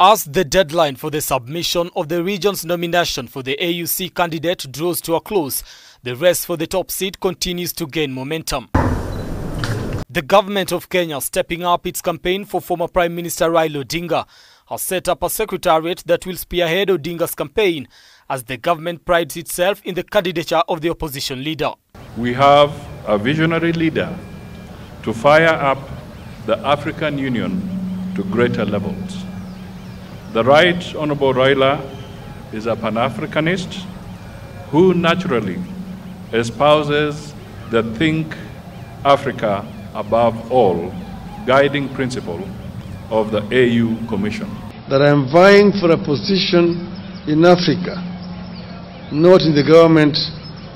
As the deadline for the submission of the region's nomination for the AUC candidate draws to a close, the race for the top seat continues to gain momentum. The government of Kenya, stepping up its campaign for former Prime Minister Raila Odinga, has set up a secretariat that will spearhead Odinga's campaign as the government prides itself in the candidature of the opposition leader. We have a visionary leader to fire up the African Union to greater levels. The Right Honorable Raila is a Pan-Africanist who naturally espouses the Think Africa above all guiding principle of the AU Commission. That I am vying for a position in Africa, not in the government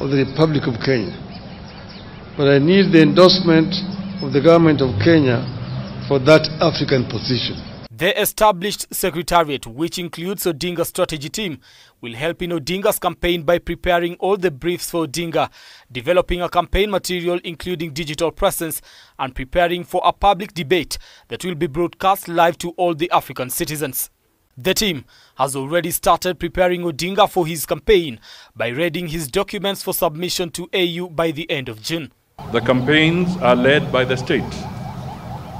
of the Republic of Kenya. But I need the endorsement of the government of Kenya for that African position. The established secretariat, which includes Odinga's strategy team, will help in Odinga's campaign by preparing all the briefs for Odinga, developing a campaign material including digital presence, and preparing for a public debate that will be broadcast live to all the African citizens. The team has already started preparing Odinga for his campaign by readying his documents for submission to AU by the end of June. The campaigns are led by the state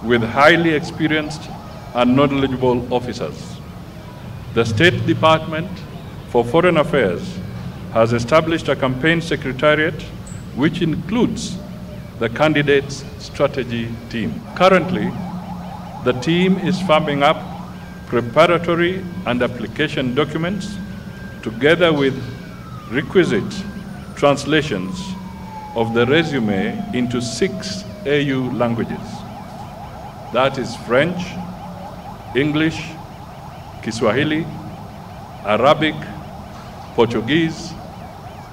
with highly experienced and knowledgeable officers. The State Department for Foreign Affairs has established a campaign secretariat which includes the candidate's strategy team. Currently, the team is firming up preparatory and application documents together with requisite translations of the resume into 6 AU languages. That is French, English, Kiswahili, Arabic, Portuguese,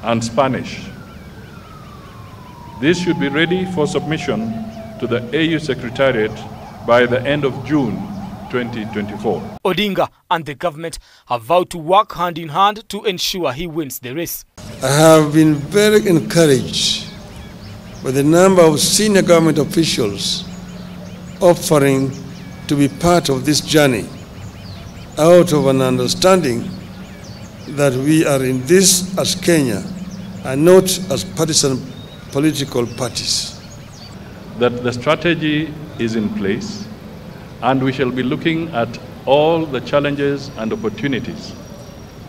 and Spanish. This should be ready for submission to the AU Secretariat by the end of June 2024. Odinga and the government have vowed to work hand in hand to ensure he wins the race. I have been very encouraged by the number of senior government officials offering to be part of this journey out of an understanding that we are in this as Kenya and not as partisan political parties. That the strategy is in place and we shall be looking at all the challenges and opportunities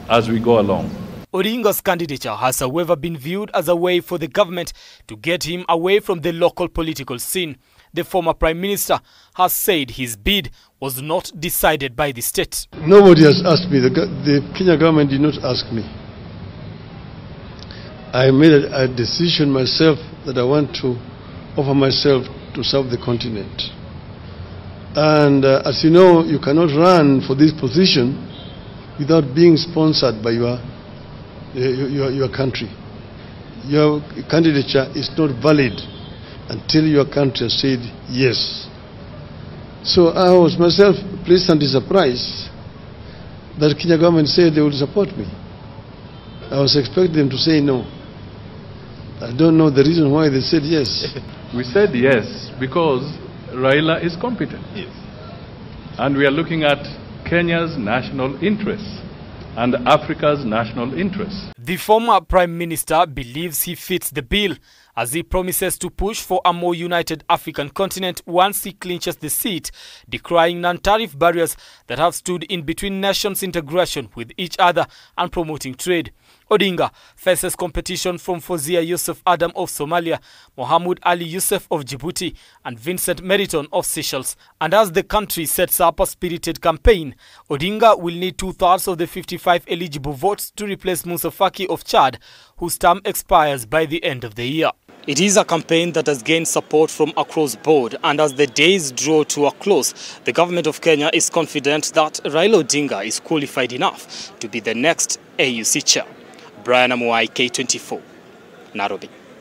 as we go along. Odinga's candidature has, however, been viewed as a way for the government to get him away from the local political scene. The former Prime Minister has said his bid was not decided by the state. Nobody has asked me. The Kenya government did not ask me. I made a decision myself that I want to offer myself to serve the continent. And as you know, you cannot run for this position without being sponsored by your country. Your candidature is not valid until your country has said yes. So I was myself pleasantly surprised that the Kenya government said they would support me. I was expecting them to say no. I don't know the reason why they said yes. We said yes because Raila is competent. Yes. And we are looking at Kenya's national interests and Africa's national interests. The former Prime Minister believes he fits the bill as he promises to push for a more united African continent once he clinches the seat, decrying non-tariff barriers that have stood in between nations' integration with each other and promoting trade. Odinga faces competition from Fozia Yusuf Adam of Somalia, Mohammed Ali Youssef of Djibouti, and Vincent Meriton of Seychelles. And as the country sets up a spirited campaign, Odinga will need 2/3 of the 55 eligible votes to replace Musa Faki of Chad, whose term expires by the end of the year. It is a campaign that has gained support from across board, and as the days draw to a close, the government of Kenya is confident that Raila Odinga is qualified enough to be the next AUC chair. Brian Amuai, K24, Nairobi.